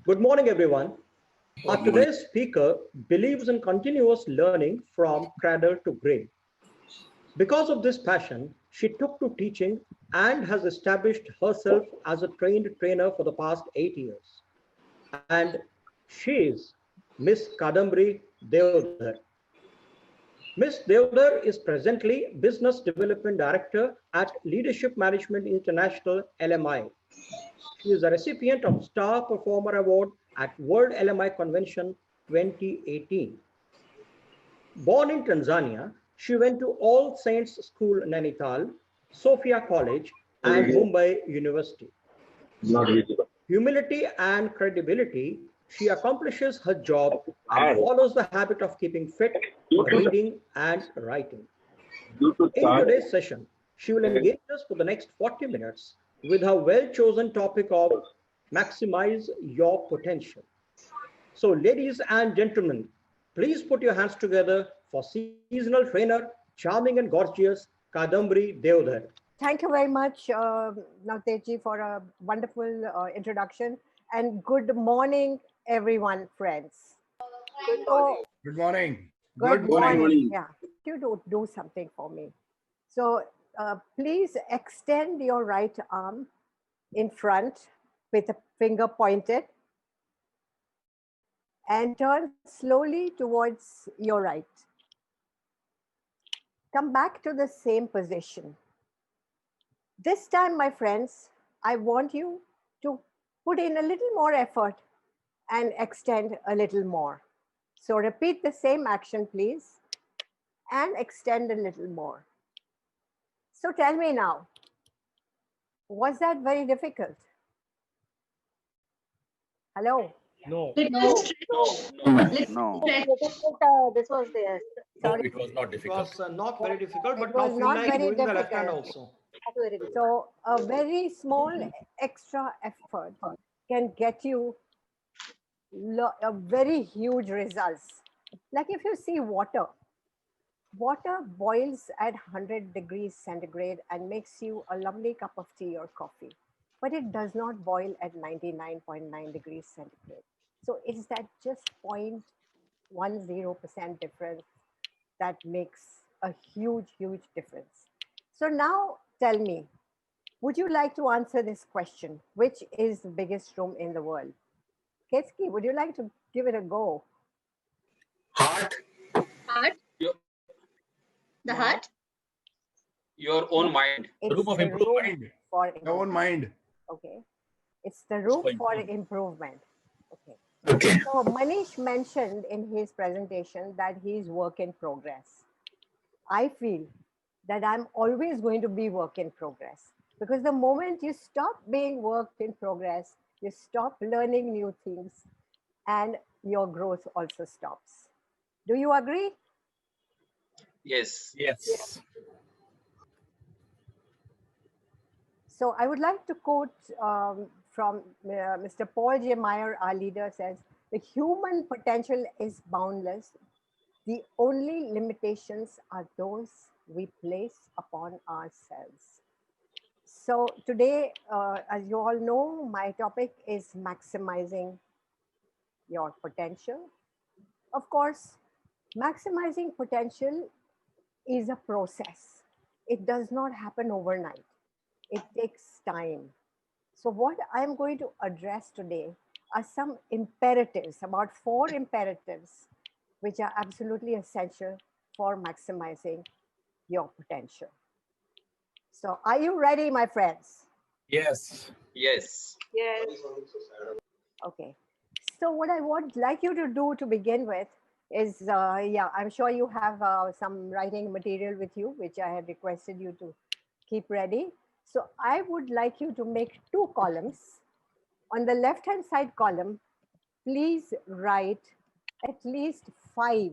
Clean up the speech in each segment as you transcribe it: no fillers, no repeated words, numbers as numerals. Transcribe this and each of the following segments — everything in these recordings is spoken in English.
Good morning, everyone. Our Good morning. today's speaker believes in continuous learning from cradle to grave. Because of this passion, she took to teaching and has established herself as a trained trainer for the past 8 years. And she is Miss Kadambari Deodhar. Ms. Deodhar is presently Business Development Director at Leadership Management International LMI. She is a recipient of Star Performer Award at World LMI Convention 2018. Born in Tanzania, she went to All Saints School Nainital, Sophia College, and Mumbai University. Not With visible. humility and credibility, she accomplishes her job and follows the habit of keeping fit, reading, and writing. Bluetooth In charge. today's session, she will engage us for the next 40 minutes with her well-chosen topic of maximize your potential. So, ladies and gentlemen, please put your hands together for seasonal trainer, charming and gorgeous Kadambari Deodhar. Thank you very much, Navtejji, for a wonderful introduction. And good morning, everyone, friends. So, Good morning. good morning. morning. Yeah, you do something for me. So, please extend your right arm in front with a finger pointed and turn slowly towards your right. Come back to the same position. This time, my friends, I want you to put in a little more effort and extend a little more. So repeat the same action, please, and extend a little more. So tell me now, was that very difficult? Hello? No. No, No. this was the No, Sorry, it was not It difficult. was not very difficult, it but now was feel not like very doing the left hand difficult. also. very good. So a very small extra effort can get you a very huge results. Like if you see water, water boils at 100 degrees centigrade and makes you a lovely cup of tea or coffee, but it does not boil at 99.9 degrees centigrade. So it's that just 0.10% difference that makes a huge, huge difference. So now tell me, would you like to answer this question? Which is the biggest room in the world? Ketski, would you like to give it a go? Heart, Heart, Your, the heart, your own mind. It's room of the room improvement. for Your own mind. Okay. It's the room for improvement. improvement. Okay. Okay. So Manish mentioned in his presentation that he is work in progress. I feel that I'm always going to be work in progress because the moment you stop being work in progress, you stop learning new things and your growth also stops. Do you agree? Yes. Yes. So I would like to quote from Mr. Paul J. Meyer, our leader, says, the human potential is boundless. The only limitations are those we place upon ourselves. So today, as you all know, my topic is maximizing your potential. Of course, maximizing potential is a process. It does not happen overnight. It takes time. So what I'm going to address today are some imperatives, about 4 imperatives, which are absolutely essential for maximizing your potential. So are you ready, my friends? Yes. Yes. yes, Okay. So what I would like you to do to begin with is, yeah, I'm sure you have some writing material with you, which I have requested you to keep ready. So I would like you to make 2 columns. On the left-hand side column, please write at least 5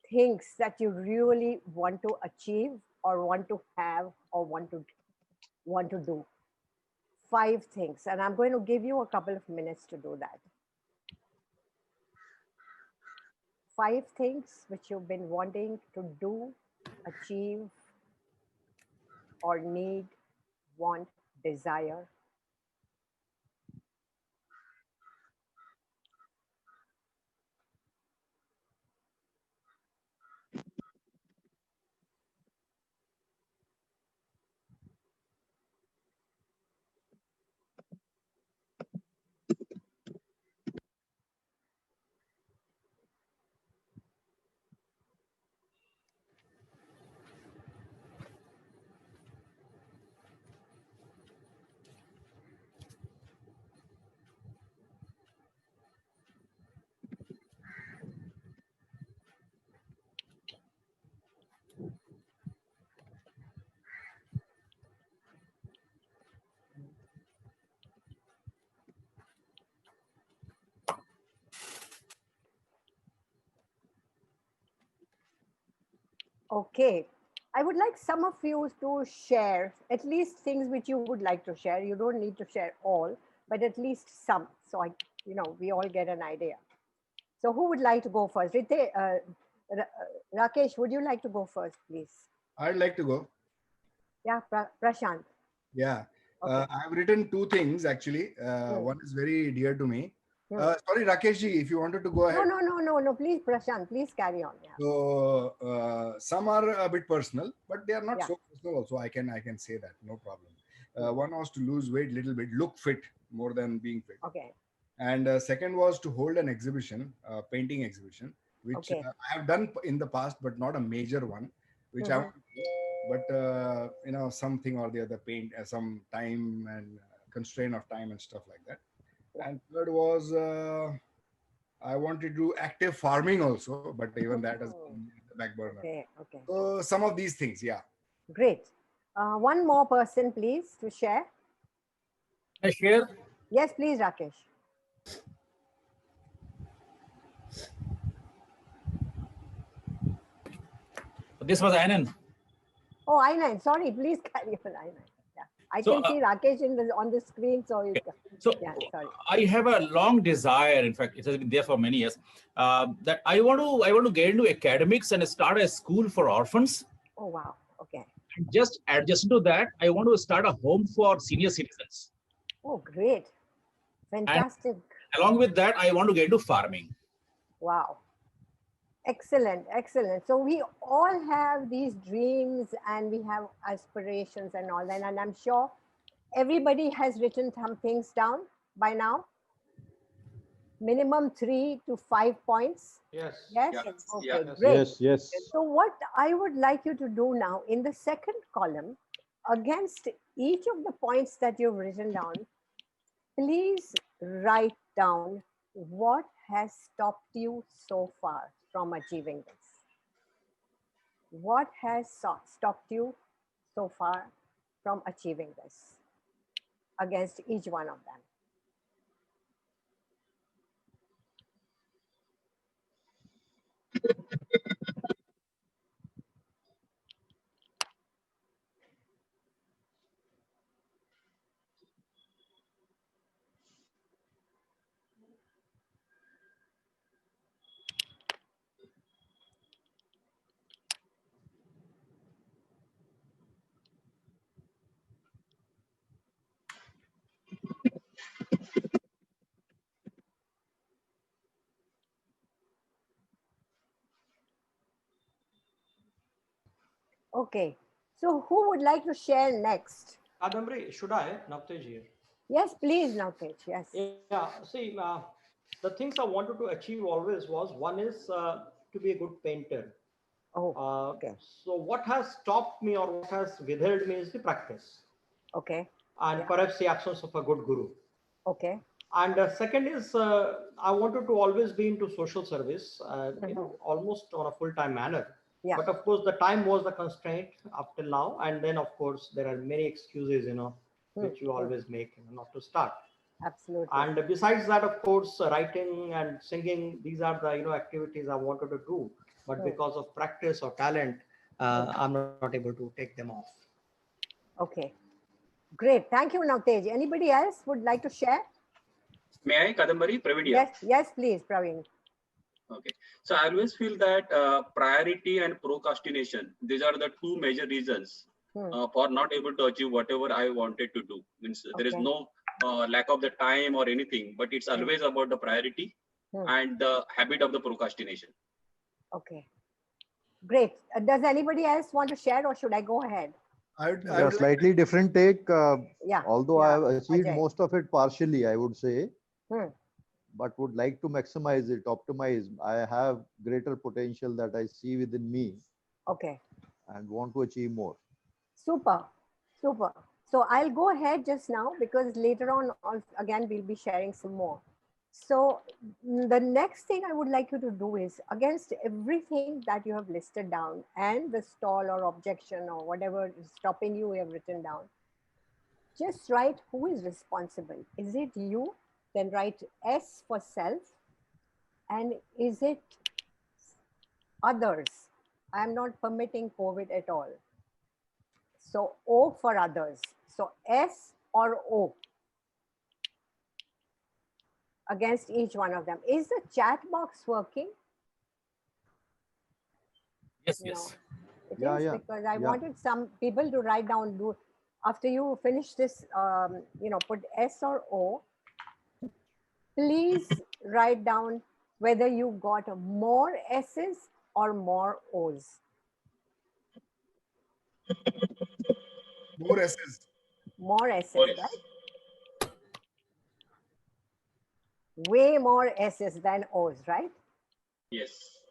things that you really want to achieve or want to have or want to do. 5 things, and I'm going to give you a couple of minutes to do that. 5 things which you've been wanting to do, achieve, or need, want, desire. Okay. I would like some of you to share at least things which you would like to share. You don't need to share all, but at least some. So we all get an idea. So who would like to go first? Rakesh, would you like to go first, please? I'd like to go. Yeah, Prashant. Yeah. Okay. I've written two things actually. One is very dear to me. Sorry, Rakesh ji, if you wanted to go ahead. No. Please, Prashant, please carry on. Yeah. So some are a bit personal, but they are not Yeah. so personal. Also, I can say that, no problem. One was to lose weight a little bit, look fit more than being fit. Okay. And second was to hold an exhibition, painting exhibition, which Okay. I have done in the past, but not a major one, which I want to do. But something or the other, paint some time and constraint of time and stuff like that. And third was I wanted to do active farming also, but even that is on the back burner. Okay. So some of these things, yeah. Great. One more person, please, to share. I share. Yes, please, Rakesh. This was Anand. Oh, I9. Sorry, please carry on I9. Yeah. I So, can see Rakesh on the screen. So, So yeah, sorry. I have a long desire. In fact, it has been there for many years. That I want to get into academics and start a school for orphans. Oh, wow. Okay. And just adjacent to that, I want to start a home for senior citizens. Oh, great. Fantastic. And along with that, I want to get into farming. Wow. Excellent. Excellent. So we all have these dreams and we have aspirations and all that. And I'm sure everybody has written some things down by now. Minimum 3 to 5 points. Yes. Yes. Yes. Okay, Yeah. great. Yes. So what I would like you to do now in the second column, against each of the points that you've written down, please write down what has stopped you so far from achieving this. What has stopped you so far from achieving this against each one of them? Okay, so who would like to share next? Kadambari, should I? Navtej here. Yes, please, Navtej. Yes. Yeah, see, the things I wanted to achieve always was one is to be a good painter. Oh, okay. So what has stopped me or what has withheld me is the practice Okay. and perhaps the absence of a good guru. Okay. And second is I wanted to always be into social service, almost on a full-time manner. Yeah. But of course, the time was the constraint up till now. And then, of course, there are many excuses, which you always make not to start. Absolutely. And besides that, of course, writing and singing, these are the activities I wanted to do. But because of practice or talent, I'm not able to take them off. Okay. Great. Thank you, Navtej. Anybody else would like to share? May I, Kadambari, Praveen here? Yes, please, Praveen. Okay. So I always feel that priority and procrastination, these are the two major reasons for not able to achieve whatever I wanted to do. Means there is no lack of the time or anything, but it's always about the priority and the habit of the procrastination. Okay. Great. Does anybody else want to share or should I go ahead? A slightly different take. Although I have achieved Ajay. most of it partially, I would say, but would like to maximize it, optimize. I have greater potential that I see within me. Okay. And want to achieve more. Super. Super. So I'll go ahead just now because later on, again, we'll be sharing some more. So the next thing I would like you to do is against everything that you have listed down and the stall or objection or whatever is stopping you have written down, just write who is responsible. Is it you? Then write S for self. And is it others? I am not permitting COVID at all. So O for others. So S or O against each one of them. Is the chat box working? Yes, No, yes. it Yeah, is yeah, because I yeah. wanted some people to write down. Do after you finish this, put S or O. Please write down whether you got more S's or more O's. More S's. More S's, Oh, yes. right? Way more S's than O's, right? Yes.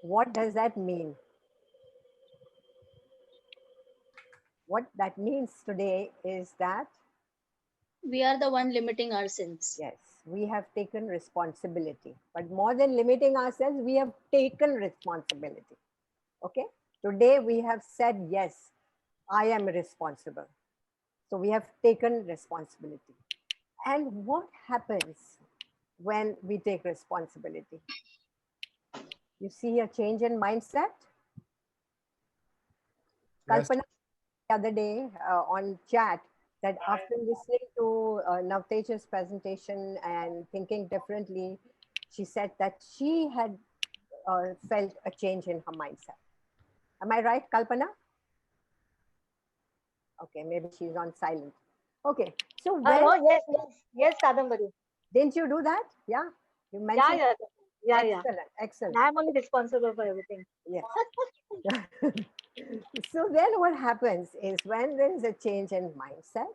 What does that mean? What that means today is that, We are the one limiting our sins. yes, we have taken responsibility. But more than limiting ourselves, we have taken responsibility. Okay? Today we have said, yes, I am responsible. So we have taken responsibility. And what happens when we take responsibility? You see a change in mindset? Yes. Kalpana the other day on chat that after listening to Navtej's presentation and thinking differently, she said that she had felt a change in her mindset. Am I right, Kalpana? Okay, maybe she's on silent. Okay, so when Oh, yes, yes, Kadambari. didn't you do that? Yeah, you mentioned. Yeah. Excellent, excellent. I'm only responsible for everything. Yes. So then what happens is when there is a change in mindset,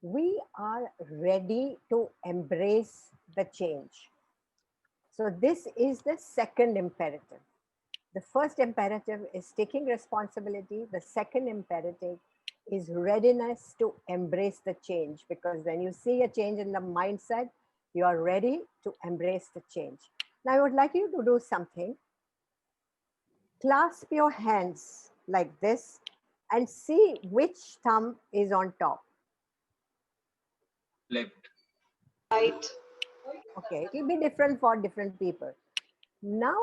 we are ready to embrace the change. So this is the second imperative. The first imperative is taking responsibility. The second imperative is readiness to embrace the change, because when you see a change in the mindset, you are ready to embrace the change. Now I would like you to do something. Clasp your hands like this and see which thumb is on top. Left. Right. Okay, it will be different for different people. Now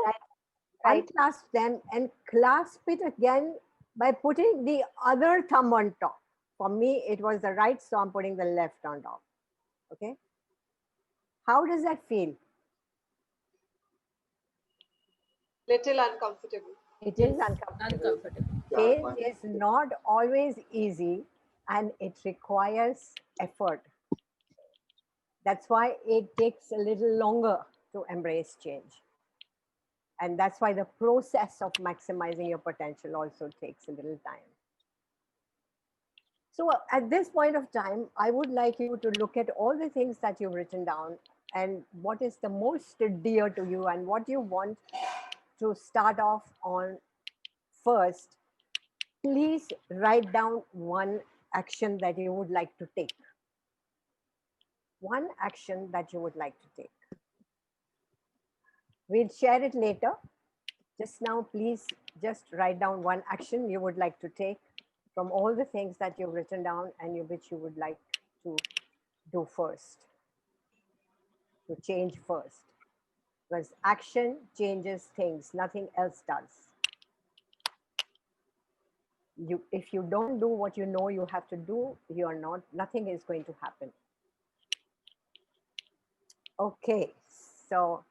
Right. unclasp them and clasp it again by putting the other thumb on top. For me, it was the right, so I'm putting the left on top. Okay. How does that feel? Little uncomfortable. It is uncomfortable. Change is not always easy and it requires effort. That's why it takes a little longer to embrace change. And that's why the process of maximizing your potential also takes a little time. So at this point of time, I would like you to look at all the things that you've written down and what is the most dear to you and what you want to start off on first. Please write down one action that you would like to take. One action that you would like to take. We'll share it later. Just now, please just write down one action you would like to take from all the things that you've written down and which you would like to do first, to change first. Because action changes things, nothing else does. If you don't do what you know you have to do, nothing is going to happen. Okay, so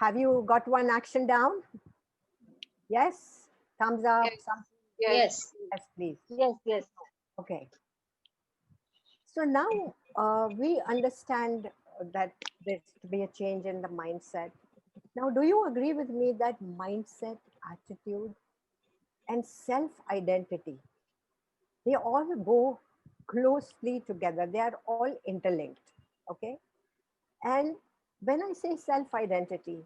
have you got one action down? Yes? Thumbs up? Yes. Yes, please. Yes. Okay. So now we understand that there's to be a change in the mindset. Now, do you agree with me that mindset, attitude, and self-identity, they all go closely together. They are all interlinked, okay? And when I say self-identity,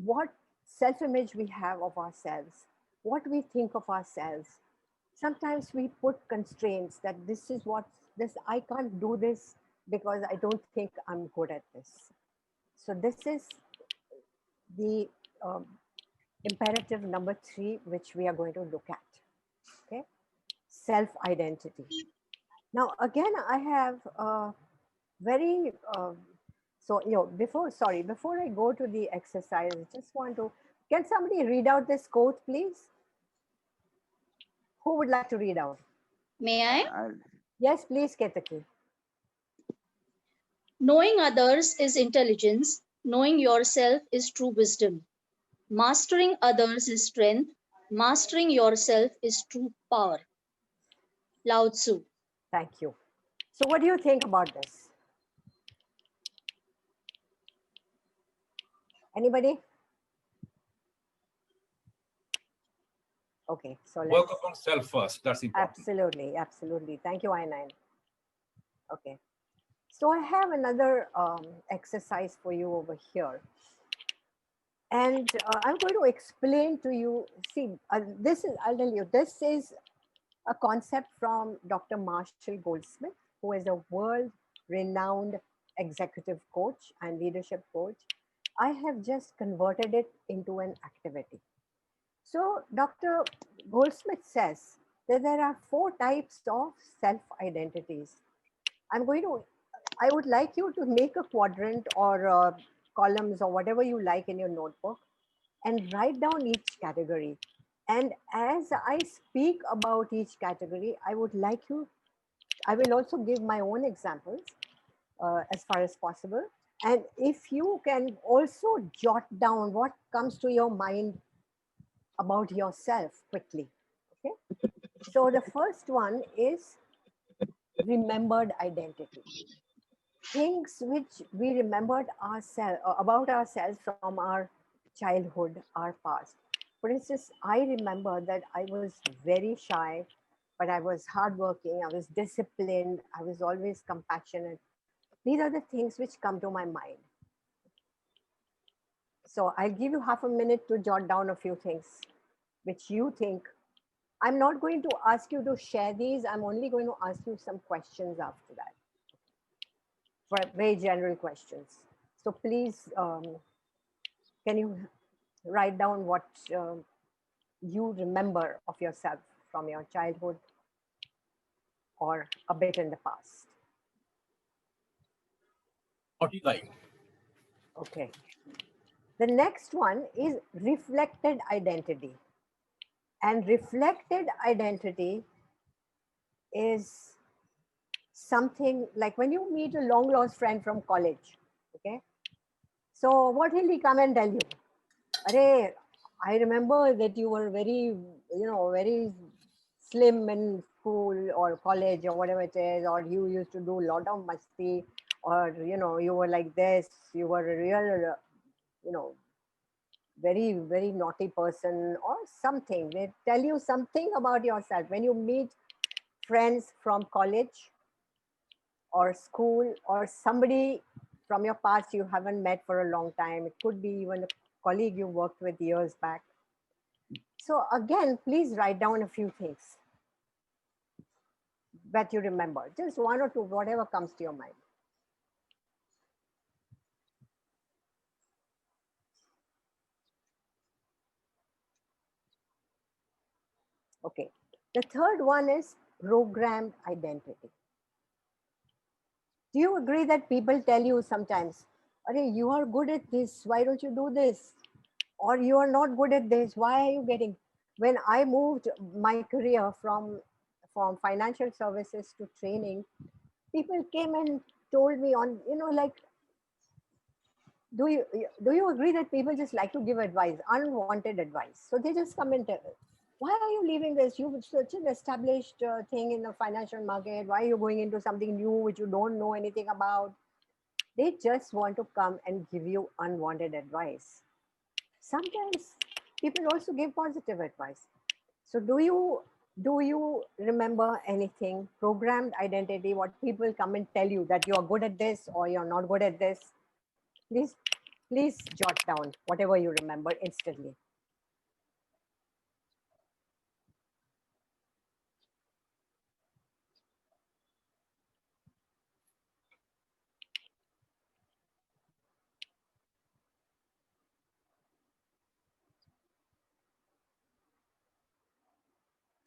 what self-image we have of ourselves, what we think of ourselves, sometimes we put constraints that I can't do this because I don't think I'm good at this. So this is the imperative number 3, which we are going to look at. Okay, self-identity. Now, again, I have before I go to the exercise, I just want to, Can somebody read out this quote, please? Who would like to read out? May I? Yes, please, Ketaki. Knowing others is intelligence. Knowing yourself is true wisdom. Mastering others is strength. Mastering yourself is true power. Lao Tzu. Thank you. So what do you think about this? Anybody? Okay, so let's Work upon self first. That's important. absolutely, absolutely. Thank you, I9. Okay. So I have another exercise for you over here. And I'm going to explain to you, see, this is, I'll tell you, this is a concept from Dr. Marshall Goldsmith, who is a world-renowned executive coach and leadership coach. I have just converted it into an activity. So Dr. Goldsmith says that there are 4 types of self-identities. I would like you to make a quadrant or columns or whatever you like in your notebook and write down each category. And as I speak about each category, I will also give my own examples as far as possible. And if you can also jot down what comes to your mind about yourself quickly. Okay. So the first one is remembered identity. Things which we remembered about ourselves from our childhood, our past. For instance, I remember that I was very shy, but I was hardworking, I was disciplined, I was always compassionate. These are the things which come to my mind. So I'll give you half a minute to jot down a few things which you think. I'm not going to ask you to share these. I'm only going to ask you some questions after that. For very general questions. So please, can you write down what you remember of yourself from your childhood or a bit in the past? What you like? Okay. The next one is reflected identity. And reflected identity is something like when you meet a long lost friend from college, okay? So what will he come and tell you? Arey, I remember that you were very, very slim in school or college or whatever it is, or you used to do a lot of masti, or, you were like this, you were a real, very, very naughty person or something. They tell you something about yourself. When you meet friends from college or school or somebody from your past you haven't met for a long time, it could be even a colleague you worked with years back. So again, please write down a few things that you remember, just 1 or 2, whatever comes to your mind. Okay, the third one is programmed identity. Do you agree that people tell you sometimes, "Arey, you are good at this, why don't you do this?" Or "You are not good at this, why are you getting..." When I moved my career from financial services to training, people came and told me on, like, do you agree that people just like to give advice, unwanted advice? So they just come and tell, "Why are you leaving this? You've such an established thing in the financial market. Why are you going into something new which you don't know anything about?" They just want to come and give you unwanted advice. Sometimes people also give positive advice. So do you remember anything, programmed identity, what people come and tell you that you are good at this or you're not good at this? Please jot down whatever you remember instantly.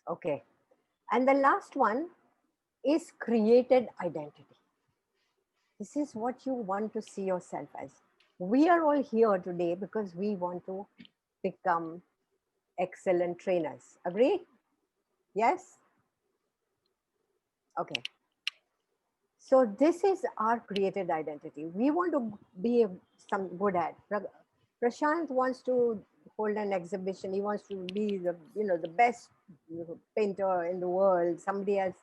Okay. And the last one is created identity. This is what you want to see yourself as. We are all here today because we want to become excellent trainers. Agree? Yes? Okay. So this is our created identity. We want to be some good at. Prashant wants to hold an exhibition. He wants to be the best painter in the world. Somebody else,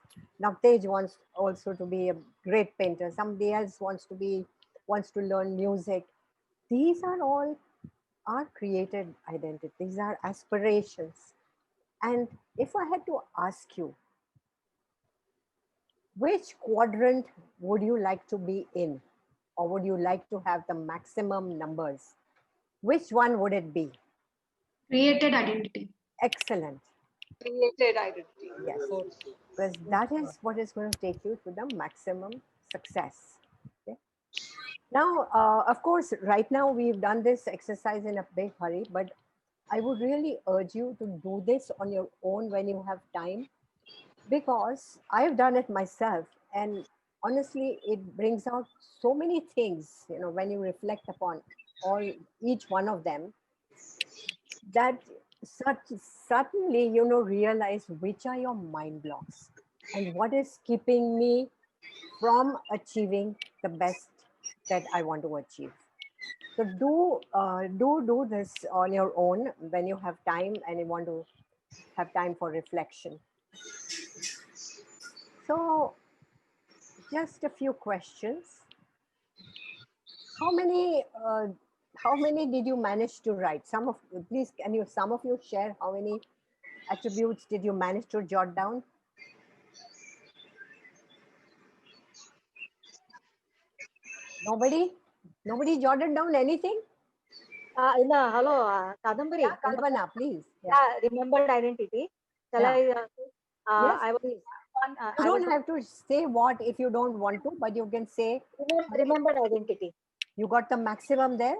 Navtej wants also to be a great painter. Somebody else wants to learn music. These are all our created identity. These are aspirations. And if I had to ask you, which quadrant would you like to be in? Or would you like to have the maximum numbers? Which one would it be? Created identity. Excellent. Created identity. Yes, because that is what is going to take you to the maximum success. Okay. Now, of course, right now we've done this exercise in a big hurry, but I would really urge you to do this on your own when you have time, because I've done it myself, and honestly, it brings out so many things, when you reflect upon each one of them, that certainly, realize which are your mind blocks and what is keeping me from achieving the best that I want to achieve. So do this on your own when you have time and you want to have time for reflection. So just a few questions. How many did you manage to write? Some of you share how many attributes did you manage to jot down? Nobody jotted down anything? Hello, Kadambari. Yeah, Kalpana, please. Yeah, remembered identity. Shall Yeah. I? Yes, I was please. on. You don't have to say what if you don't want to, but you can say remembered identity. you got the maximum there.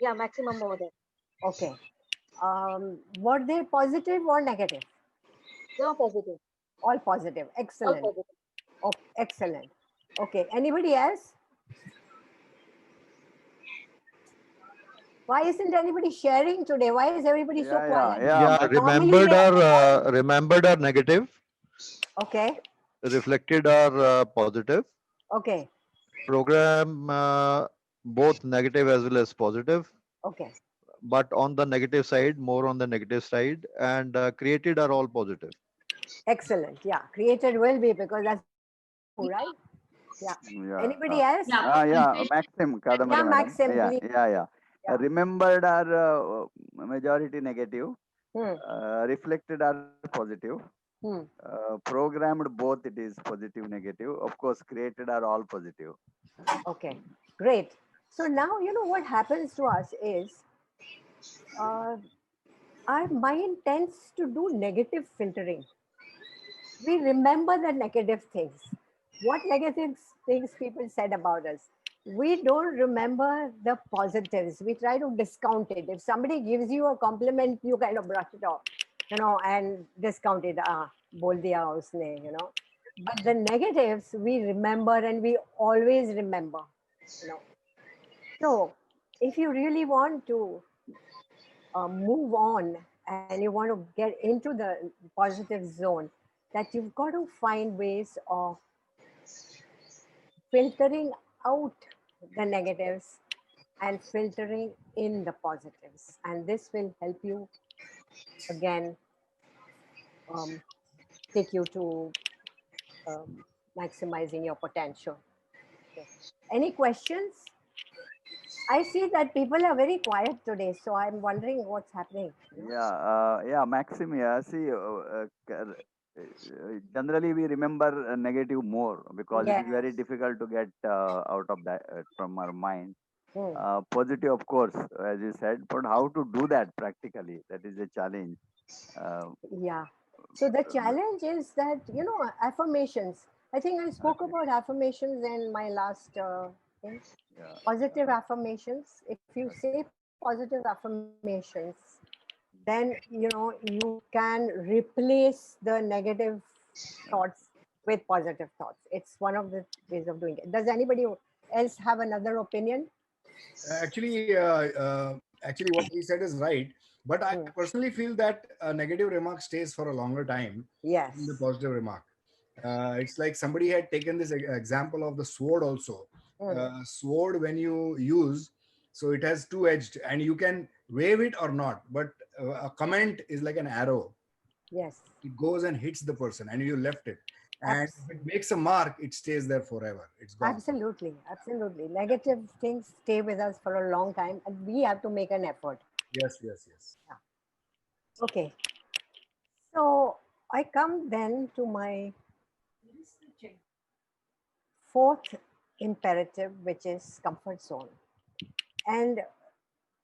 Yeah, maximum over there. Okay. Were they positive or negative? They are positive. All positive. Excellent. All positive. Oh, excellent. Okay. Anybody else? Why isn't anybody sharing today? Why is everybody so quiet? Remembered are negative. Okay. Reflected are positive. Okay. Program both negative as well as positive. Okay. But on the negative side, more on the negative side, and created are all positive. Excellent. Yeah, created will be, because that's right. Yeah. Anybody else? Maxim, Kadambari Yeah, Maxim, please. Yeah. Remembered are majority negative. Reflected are positive. Programmed both, it is positive, negative. Of course, created are all positive. Okay, great. So now, what happens to us is our mind tends to do negative filtering. We remember the negative things. What negative things people said about us. We don't remember the positives. We try to discount it. If somebody gives you a compliment, you kind of brush it off, and discount it. Bol diya usne, But the negatives we remember, and we always remember, So if you really want to move on and you want to get into the positive zone, that you've got to find ways of filtering out the negatives and filtering in the positives. And this will help you, again, take you to maximizing your potential. Okay. Any questions? I see that people are very quiet today, so I'm wondering what's happening. Maxim, see, generally we remember negative more, because it is very difficult to get out of that from our mind. Positive, of course, as you said, but how to do that practically, that is a challenge. So the challenge is that, affirmations. I think I spoke about affirmations in my last thing. Positive affirmations. If you say positive affirmations, then you can replace the negative thoughts with positive thoughts. It's one of the ways of doing it. Does anybody else have another opinion? Actually, what he said is right. But I personally feel that a negative remark stays for a longer time Yes. than the positive remark. It's like somebody had taken this example of the sword also. Sword, when you use, so it has two-edged and you can wave it or not, but a comment is like an arrow. Yes. It goes and hits the person and you left it. And if it makes a mark, it stays there forever. It's gone. Absolutely. Absolutely. Negative things stay with us for a long time and we have to make an effort. Yes, yes, yes. Yeah. Okay. So I come then to my fourth imperative, which is comfort zone. And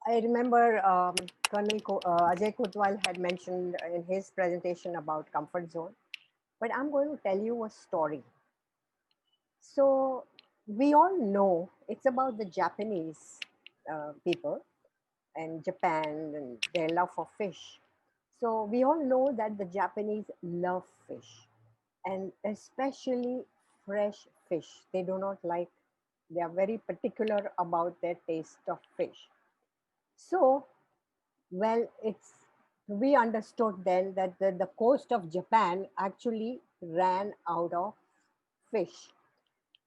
I remember Colonel Ajay Kotwal had mentioned in his presentation about comfort zone, but I'm going to tell you a story. So we all know it's about the Japanese people and Japan and their love for fish. So we all know that the Japanese love fish and especially fresh fish. They do not like, they are very particular about their taste of fish. So, well, we understood then that the coast of Japan actually ran out of fish.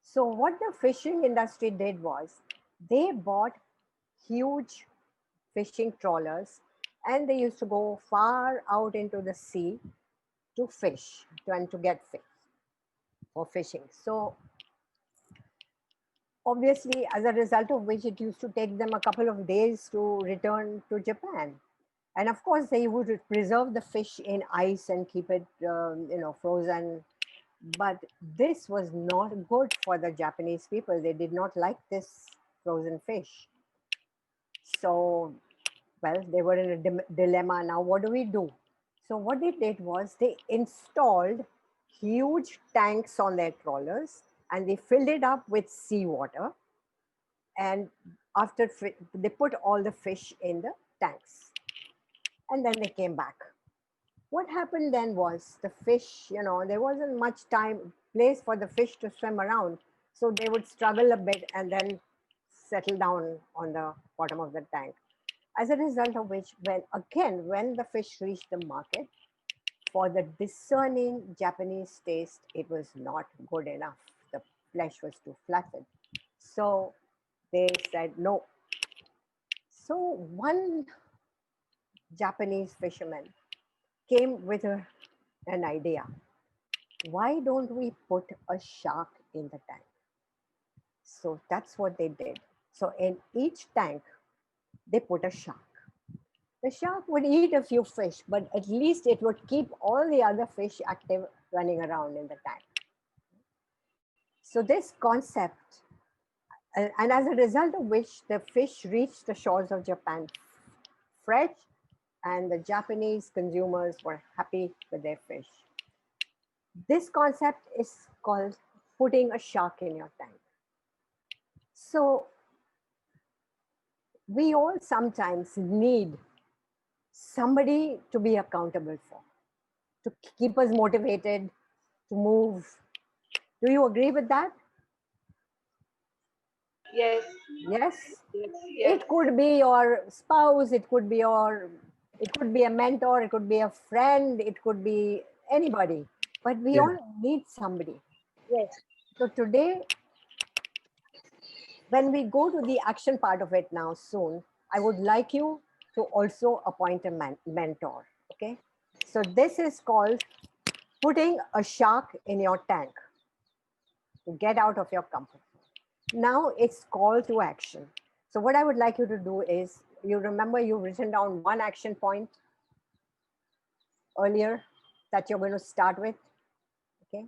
So what the fishing industry did was they bought huge fishing trawlers and they used to go far out into the sea to fish and to get fish for fishing. So obviously, as a result of which it used to take them a couple of days to return to Japan. And of course, they would preserve the fish in ice and keep it, frozen. But this was not good for the Japanese people. They did not like this frozen fish. So, well, they were in a dilemma. Now, what do we do? So what they did was they installed huge tanks on their trawlers and they filled it up with seawater. And after they put all the fish in the tanks and then they came back. What happened then was the fish, there wasn't much place for the fish to swim around. So they would struggle a bit and then settle down on the bottom of the tank. As a result of which, when the fish reached the market, for the discerning Japanese taste, it was not good enough. The flesh was too flaccid. So they said no. So one Japanese fisherman came with an idea. Why don't we put a shark in the tank? So that's what they did. So in each tank, they put a shark. The shark would eat a few fish, but at least it would keep all the other fish active running around in the tank. So this concept, and as a result of which the fish reached the shores of Japan fresh, and the Japanese consumers were happy with their fish. This concept is called putting a shark in your tank. So we all sometimes need somebody to be accountable for, to keep us motivated, to move. Do you agree with that? Yes. Yes? Yes. It could be your spouse, it could be a mentor, it could be a friend, it could be anybody, but we all need somebody. Yes. So today, when we go to the action part of it now soon, I would like you to also appoint a mentor, okay? So this is called putting a shark in your tank to get out of your comfort zone. Now it's call to action. So what I would like you to do is, you remember you've written down one action point earlier that you're going to start with, okay?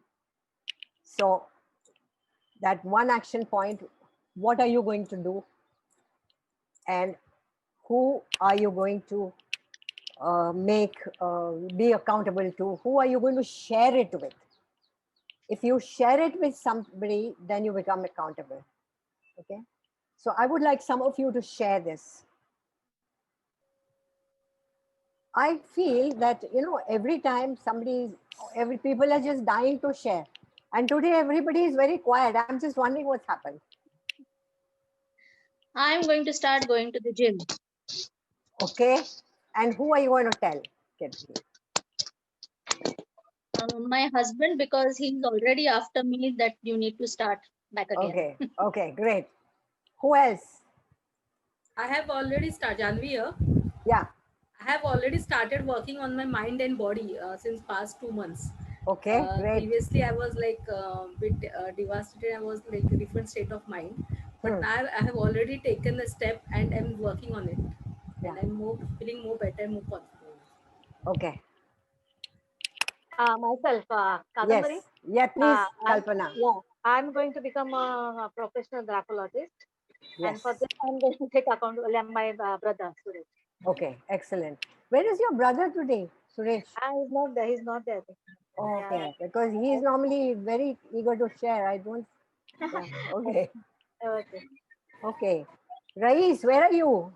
So that one action point, what are you going to do? And who are you going to be accountable to? Who are you going to share it with? If you share it with somebody, then you become accountable, okay? So I would like some of you to share this. I feel that, every time people are just dying to share. And today everybody is very quiet. I'm just wondering what's happened. I'm going to start going to the gym. Okay. And who are you going to tell? My husband, because he's already after me that you need to start back again. Okay, okay, great. Who else? I have already started, Janvi here. Yeah. I have already started working on my mind and body since past 2 months. Okay, great. Previously, I was like a bit devastated. I was like a different state of mind. But now I have already taken a step and I'm working on it. Yeah. And I'm feeling more better, more confident. Okay. Myself, Kadambari. Yes. Yeah, please, Kalpana. I'm going to become a professional graphologist. Yes. And for this, I'm going to take account my brother, Suresh. Okay, excellent. Where is your brother today, Suresh? He's not there. He's not there. Okay, because he is normally very eager to share. I don't. Yeah. Okay. Okay. Okay. Rais, where are you?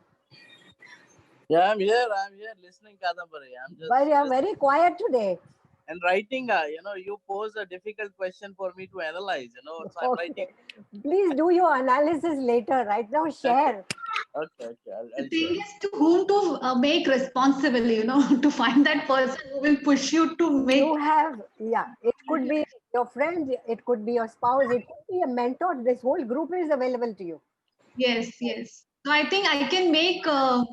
Yeah, I'm here listening, Kadambari. I'm just. But you are very quiet today. And writing, you pose a difficult question for me to analyze, so I'm writing. Please do your analysis later. Right now, share. Okay. The thing is to whom to make responsible, to find that person who will push you to make. You have, it could be your friend, it could be your spouse, it could be a mentor. This whole group is available to you. Yes. So I think I can make Colonel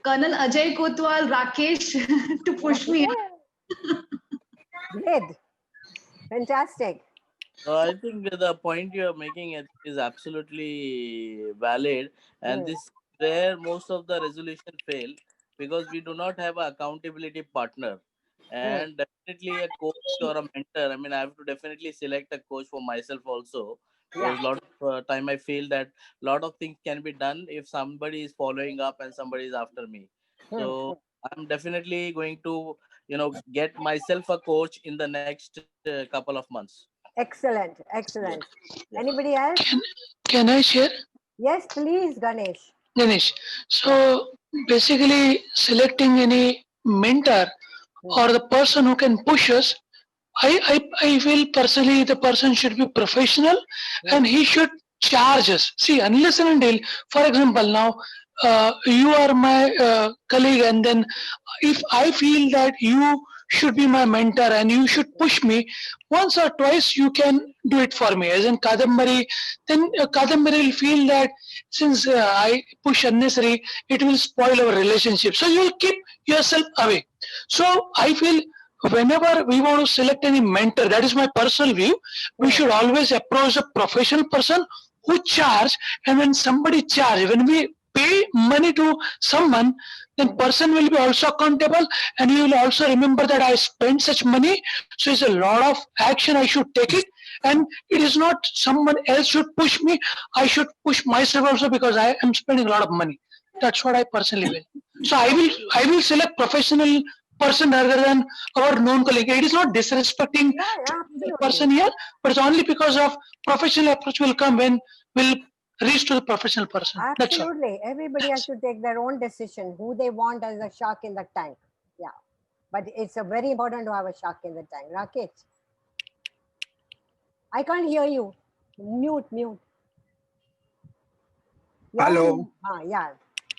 Ajay Kotwal, Rakesh to push me. Great. Fantastic. So I think the point you're making is absolutely valid, and this is where most of the resolution fail, because we do not have an accountability partner, and definitely a coach or a mentor. I mean, I have to definitely select a coach for myself also, because a lot of time I feel that a lot of things can be done if somebody is following up and somebody is after me. So I'm definitely going to get myself a coach in the next couple of months. Excellent. Anybody else? Can I share? Yes, please, Ganesh. So basically, selecting any mentor or the person who can push us, I feel personally the person should be professional and he should charge us. See, unless and until, for example, now you are my colleague, and then if I feel that you should be my mentor and you should push me once or twice, you can do it for me. As in Kadambari, then Kadambari will feel that since I push unnecessary, it will spoil our relationship. So you will keep yourself away. So I feel whenever we want to select any mentor, that is my personal view, we should always approach a professional person who charge. And when somebody charge, when we pay money to someone, then person will be also accountable, and you will also remember that I spent such money, so it's a lot of action, I should take it. And it is not someone else should push me, I should push myself also, because I am spending a lot of money. That's what I personally will. So I will select professional person rather than our known colleague. It is not disrespecting the person here, but it's only because of professional approach will come when we'll reach to the professional person. Absolutely. Everybody has to take their own decision who they want as a shark in the tank. Yeah. But it's very important to have a shark in the tank. Rakesh, I can't hear you. Mute. Yeah. Hello.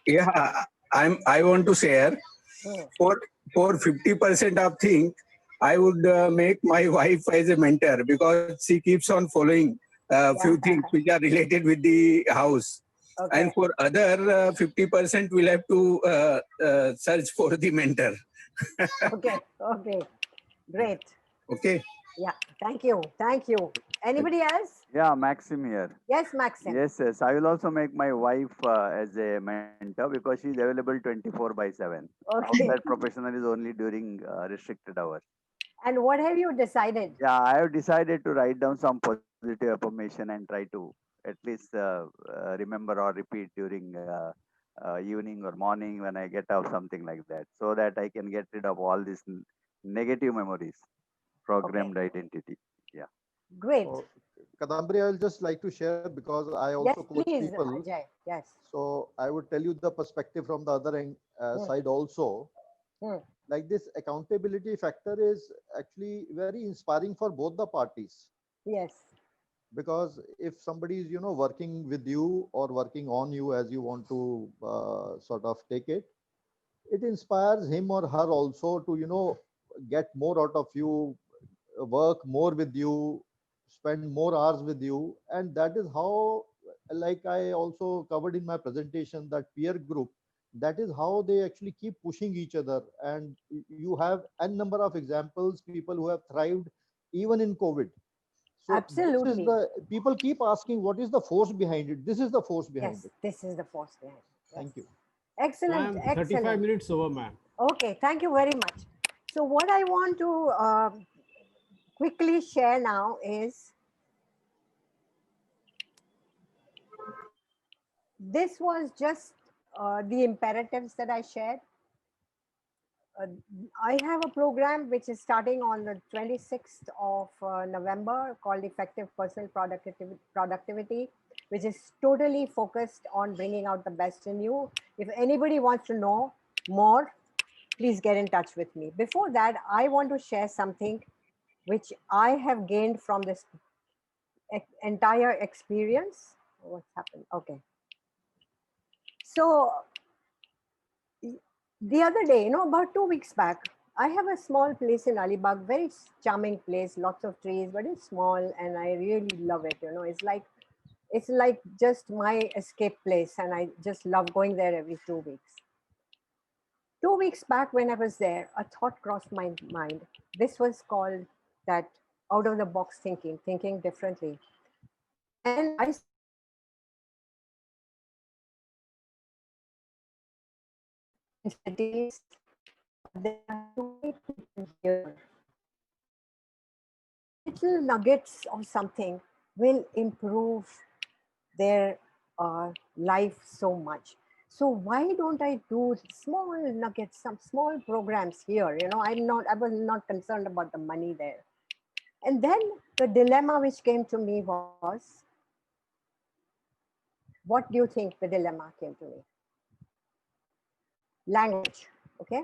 Yeah. I want to share for 50% of things, I would make my wife as a mentor, because she keeps on following few things which are related with the house. Okay. And for other 50%, we'll have to search for the mentor. Okay. Great. Okay. Yeah. Thank you. Anybody else? Yeah, Maxim here. Yes, Maxim. Yes. I will also make my wife as a mentor, because she is available 24/7. Okay. That professional is only during restricted hours. And what have you decided? Yeah, I have decided to write down some positive affirmation and try to at least remember or repeat during evening or morning when I get up, something like that, so that I can get rid of all these negative memories, programmed identity. Yeah. Great. So, Kadambari, I will just like to share, because I also coach people. Ajay. Yes. So I would tell you the perspective from the other side also. Like, this accountability factor is actually very inspiring for both the parties. Yes. Because if somebody is, working with you or working on you, as you want to sort of take it, it inspires him or her also to, you know, get more out of you, work more with you, spend more hours with you. And that is how, like I also covered in my presentation, that peer group, that is how they actually keep pushing each other. And you have n number of examples, people who have thrived even in COVID. So Absolutely. this is the, people keep asking what is the force behind it. This is the force behind Yes, it. this is the force behind it. Yes. Thank you. Excellent. Ma'am, 35 excellent. minutes over, ma'am. Okay, thank you very much. So what I want to quickly share now is, this was just the imperatives that I shared. I have a program which is starting on the 26th of November called Effective Personal Productivity, which is totally focused on bringing out the best in you. If anybody wants to know more, please get in touch with me. Before that, I want to share something which I have gained from this entire experience. What's happened? Okay. So the other day, about 2 weeks back, I have a small place in Alibag, very charming place, lots of trees, but it's small and I really love it. It's like just my escape place, and I just love going there every 2 weeks. 2 weeks back when I was there, a thought crossed my mind. This was called that out of the box thinking differently. And I cities, there are too many people here. Little nuggets of something will improve their life so much. So why don't I do small nuggets, some small programs here? I was not concerned about the money there. And then the dilemma which came to me was, what do you think the dilemma came to me? Language, okay?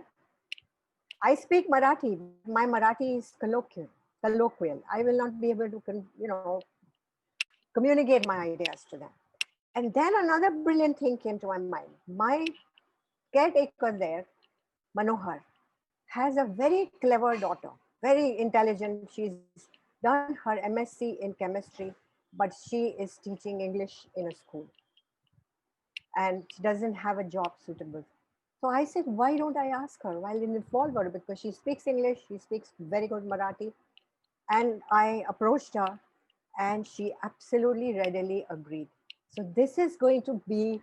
I speak Marathi. My Marathi is colloquial. I will not be able to, communicate my ideas to them. And then another brilliant thing came to my mind. My caretaker there, Manohar, has a very clever daughter, very intelligent. She's done her MSc in chemistry, but she is teaching English in a school. And she doesn't have a job suitable. So I said, why don't I ask her? Well, involve her, because she speaks English, she speaks very good Marathi. And I approached her and she absolutely readily agreed. So this is going to be,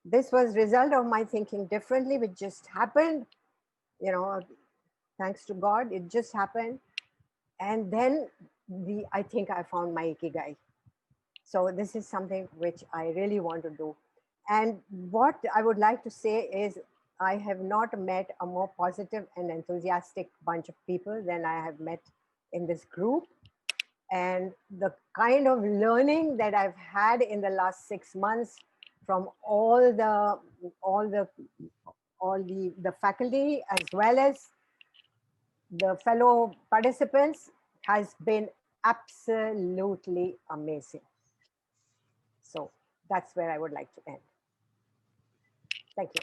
this was result of my thinking differently, which just happened, thanks to God, it just happened. And then I think I found my ikigai. So this is something which I really want to do. And what I would like to say is, I have not met a more positive and enthusiastic bunch of people than I have met in this group. And the kind of learning that I've had in the last 6 months from all the faculty as well as the fellow participants has been absolutely amazing. So that's where I would like to end. Thank you.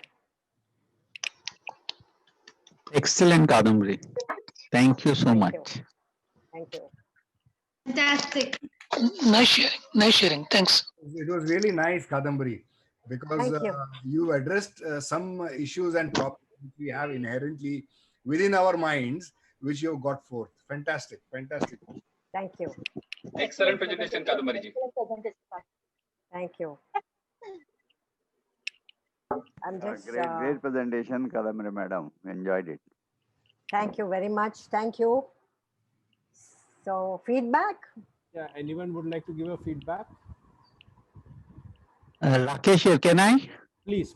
Excellent, Kadambari. Thank you so much. Thank you. Fantastic. Nice sharing. Thanks. It was really nice, Kadambari, because you addressed some issues and problems we have inherently within our minds, which you have got forth. Fantastic. Thank you. Excellent presentation, Kadambari ji. Thank you. I'm just great presentation, Kadambari madam. Enjoyed it. Thank you very much. Thank you. So feedback? Yeah, anyone would like to give a feedback? Rakesh here, can I? Please.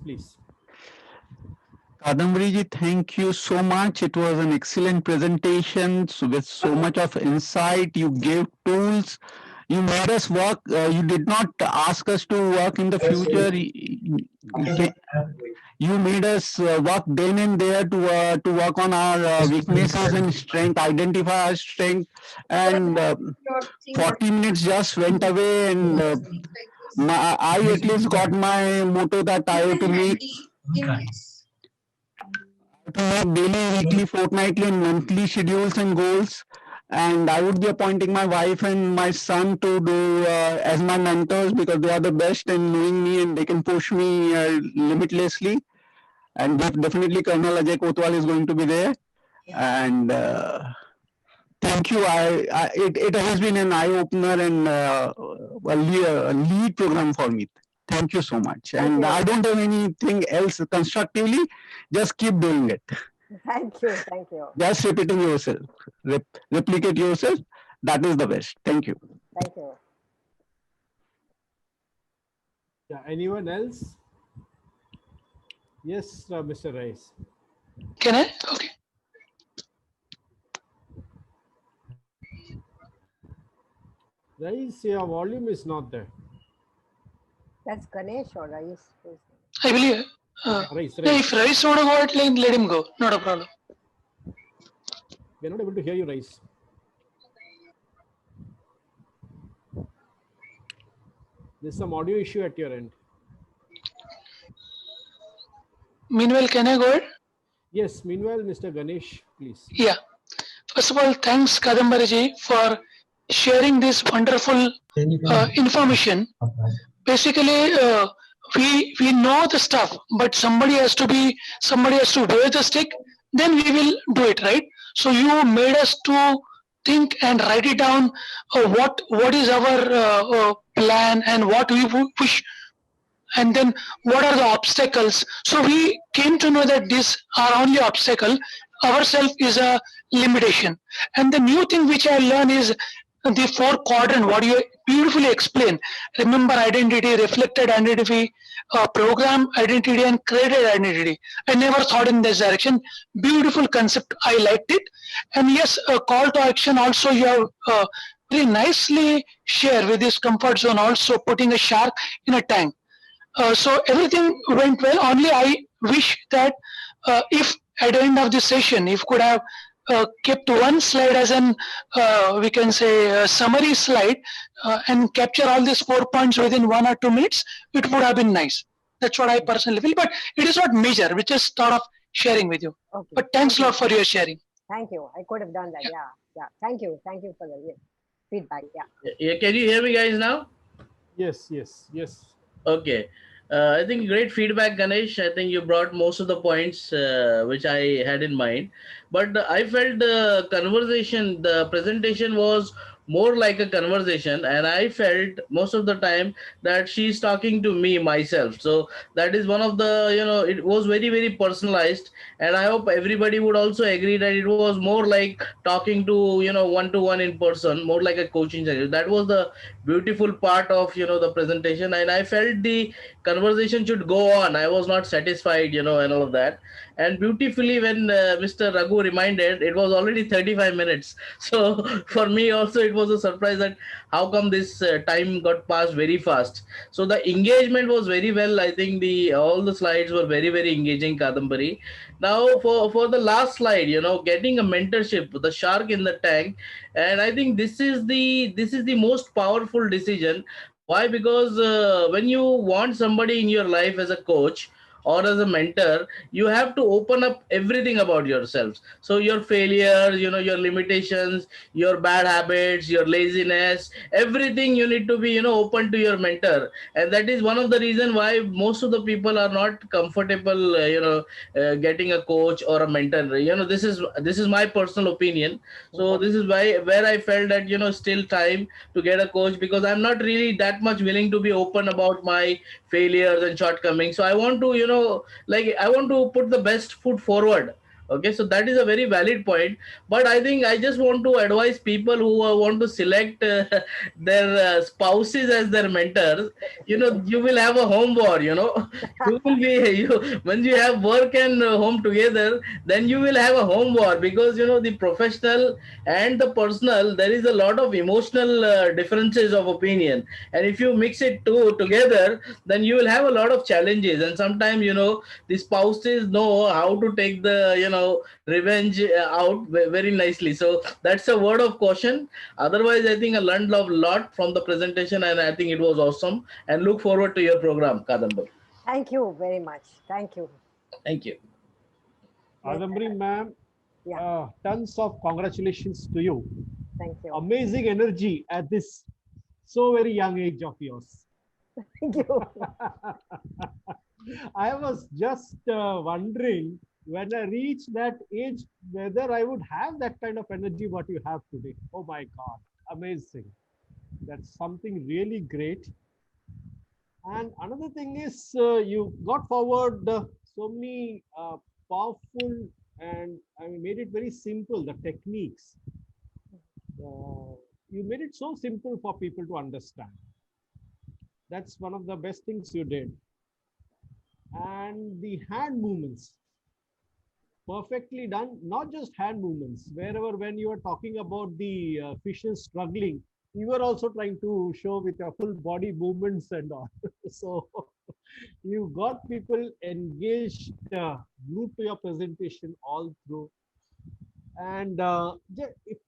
Kadambari ji, thank you so much. It was an excellent presentation with so much of insight. You gave tools. You made us work. You did not ask us to work in the future. You made us work then and there to work on our weaknesses and strength, identify our strength. And 40 minutes just went away, and I at least got my motto that I have to make. to make daily, weekly, fortnightly, and monthly schedules and goals. And I would be appointing my wife and my son to do as my mentors, because they are the best in knowing me and they can push me limitlessly. And definitely Colonel Ajay Kotwal is going to be there. And thank you. It has been an eye opener and a lead program for me. Thank you so much. And I don't have anything else constructively. Just keep doing it. Thank you. Thank you. Just repeating yourself. Replicate yourself. That is the best. Thank you. Thank you. Yeah, anyone else? Yes, Mr. Rice. Can I? Okay. Rice, your volume is not there. That's Ganesh or Rice? I believe. Rice. If Rice want to go out, let him go. Not a problem. We're not able to hear you, Rice. There's some audio issue at your end. Meanwhile, can I go ahead? Yes, meanwhile, Mr. Ganesh, please. Yeah. First of all, thanks Kadambariji for sharing this wonderful information. Basically, we know the stuff, but somebody has to wear the stick. Then we will do it, right? So you made us to think and write it down. What is our plan and what we wish, and then what are the obstacles. So we came to know that these are only obstacle. Ourself is a limitation. And the new thing which I learned is the 4 quadrant, what you beautifully explain. Remember identity, reflected identity, program identity, and created identity. I never thought in this direction. Beautiful concept. I liked it. And yes, a call to action also you have very nicely shared with this comfort zone, also putting a shark in a tank. So everything went well. Only I wish that if at the end of this session, if could have kept one slide as an we can say a summary slide and capture all these 4 points within 1 or 2 minutes, it would have been nice. That's what I personally feel. But it is not major. We just thought of sharing with you. Okay. But thanks a lot for your sharing. Thank you. I could have done that. Yeah. Thank you. Thank you for the feedback. Yeah. Can you hear me guys now? Yes. Okay. I think great feedback, Ganesh. I think you brought most of the points which I had in mind. But I felt the conversation, the presentation was more like a conversation, and I felt most of the time that she's talking to me myself. So that is one of the, it was very, very personalized, and I hope everybody would also agree that it was more like talking to, one-to-one in person, more like a coaching session. That was the beautiful part of, the presentation, and I felt the conversation should go on. I was not satisfied, and all of that. And beautifully, when Mr. Raghu reminded, it was already 35 minutes. So for me also, it was a surprise that how come this time got passed very fast. So the engagement was very well. I think all the slides were very, very engaging, Kadambari. Now for the last slide, getting a mentorship, the shark in the tank. And I think this is the most powerful decision. Why? Because when you want somebody in your life as a coach or as a mentor, you have to open up everything about yourselves. So your failures, your limitations, your bad habits, your laziness, everything you need to be, open to your mentor. And that is one of the reasons why most of the people are not comfortable, getting a coach or a mentor. This is my personal opinion. So this is where I felt that, still time to get a coach, because I'm not really that much willing to be open about my failures and shortcomings. So I want to, I want to put the best foot forward. Okay, so that is a very valid point. But I think I just want to advise people who want to select their spouses as their mentors. You will have a home war. You will be when you have work and home together, then you will have a home war, because the professional and the personal, there is a lot of emotional differences of opinion, and if you mix it together, then you will have a lot of challenges. And sometimes the spouses know how to take the revenge out very nicely. So that's a word of caution. Otherwise, I think I learned a lot from the presentation, and I think it was awesome, and look forward to your program, Kadambar. Thank you very much. Thank you. Thank you. Adambari ma'am, Yeah. tons of congratulations to you. Thank you. Amazing energy at this so very young age of yours. Thank you. I was just wondering when I reach that age whether I would have that kind of energy what you have today. Oh my God, amazing. That's something really great. And another thing is you got forward so many powerful and I mean, made it very simple, the techniques. You made it so simple for people to understand. That's one of the best things you did. And the hand movements, perfectly done, not just hand movements, wherever when you are talking about the fishes struggling, you were also trying to show with your full body movements and all. So you got people engaged, glued to your presentation all through. And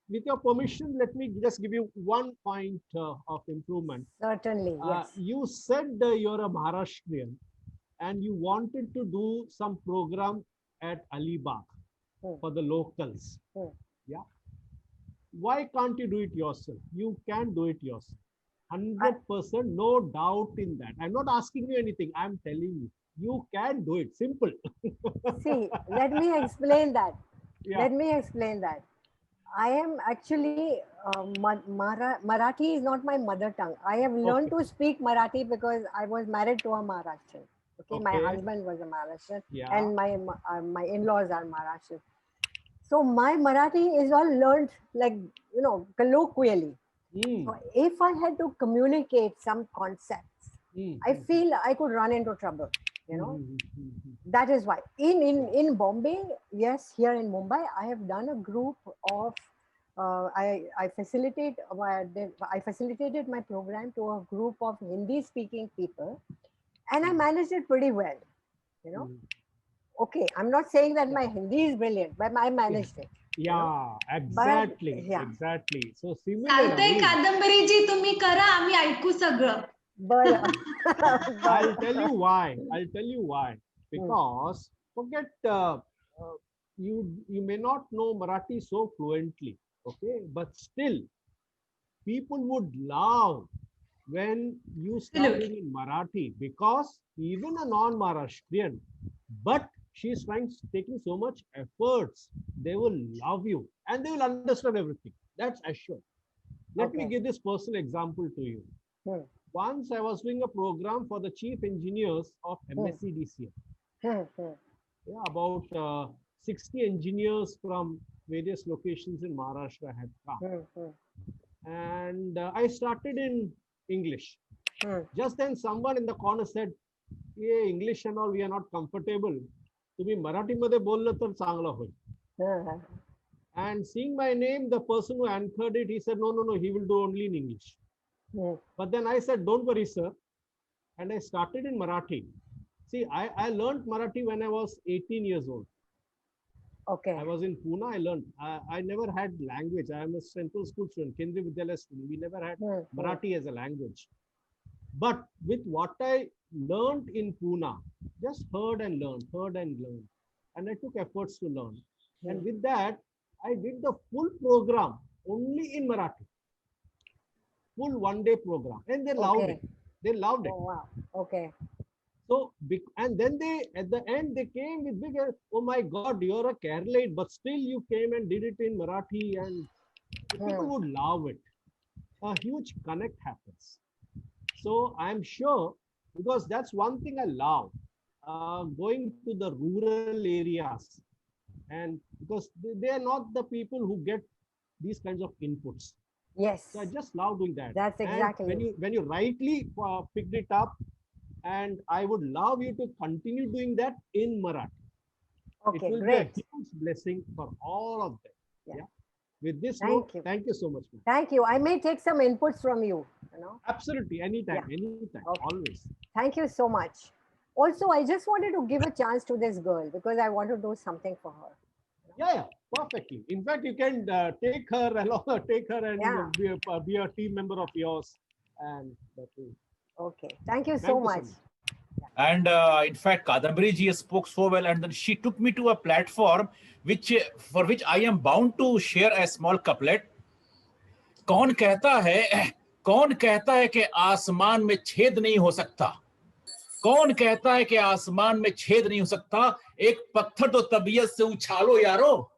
with your permission, let me just give you one point of improvement. Certainly, yes. You said you're a Maharashtrian and you wanted to do some program at Alibag for the locals. Yeah. Why can't you do it yourself? You can do it yourself. 100%, no doubt in that. I'm not asking you anything. I'm telling you, you can do it. Simple. See, let me explain that. Yeah. Let me explain that. I am actually, Marathi is not my mother tongue. I have learned to speak Marathi because I was married to a Maharashtrian. Okay, my husband was a Maharashtrian and my in-laws are Maharashtrian. So my Marathi is all learned like, you know, colloquially. So if I had to communicate some concepts, I feel I could run into trouble, you know. That is why in Bombay, yes, here in Mumbai, I have done a group of I facilitated my program to a group of Hindi speaking people, and I managed it pretty well, you know. Okay, I'm not saying that my Hindi is brilliant, but I managed it. Yeah, exactly. Exactly. So चालतंय कादंबरीजी तुम्ही करा आम्ही ऐकू सगळं. बरं. I'll tell you why. I'll tell you why. Because forget you may not know Marathi so fluently, okay? But still, people would love when you started in Marathi because even a non-Maharashtrian, but she's taking so much efforts, they will love you and they will understand everything. That's assured. Let me give this personal example to you. Once I was doing a program for the chief engineers of MSCDCL. Yeah, about 60 engineers from various locations in Maharashtra had come. And I started in English. Just then someone in the corner said, yeah, English and all, we are not comfortable. तुम्ही मराठीमध्ये बोललं तर चांगलं होईल. And seeing my name, the person who anchored it, he said, no, he will do only in English. But then I said, don't worry, sir. And I started in Marathi. See, I learned Marathi when I was 18 years old. Okay. I was in Pune. I learned. I never had language. I am a central school student, Kendriya Vidyalaya student. We never had Marathi as a language. But with what I learned in Pune, just heard and learned. And I took efforts to learn. And with that, I did the full program only in Marathi. Full one-day program. And they loved it. They loved it. Oh, wow. Okay. So, and then they, at the end, they came with big, oh my God, you're a Keralite, but still you came and did it in Marathi and people would love it. A huge connect happens. So I'm sure, because that's one thing I love, going to the rural areas, and because they are not the people who get these kinds of inputs. Yes. So I just love doing that. That's exactly. And when you rightly picked it up, and I would love you to continue doing that in Marathi. Okay, it will great. be a huge blessing for all of them. Yeah. With this Thank note, thank you so much. Thank you. I may take some inputs from you. You know. Absolutely, anytime, always. Thank you so much. Also, I just wanted to give a chance to this girl because I want to do something for her. Yeah, perfectly. In fact, you can take her along, and be a team member of yours. And that will. Okay. Thank you so much. And in fact, Kadambari ji spoke so well, and then she took me to a platform for which I am bound to share a small couplet. कौन कहता है कि आसमान में छेद नहीं हो सकता? कौन कहता है कि आसमान में छेद नहीं हो सकता? एक पत्थर तो तबीयत से उछालो यारो.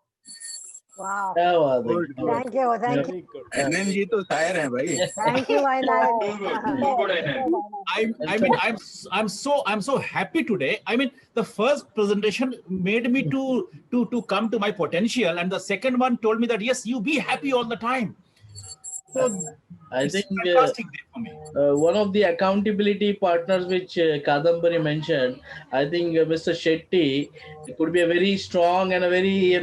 Wow. Thank you. NN जी तो शायर हैं भाई. Thank you, I'm so happy today. I mean, the first presentation made me to come to my potential, and the second one told me that yes, you be happy all the time. So I think fantastic day for me. One of the accountability partners which Kadambari mentioned, I think Mr. Shetty could be a very strong and a very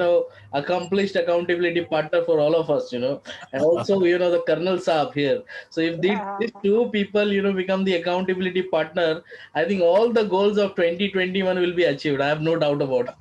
accomplished accountability partner for all of us, and also the Colonel Saab here. So if these two people become the accountability partner, I think all the goals of 2021 will be achieved. I have no doubt about it.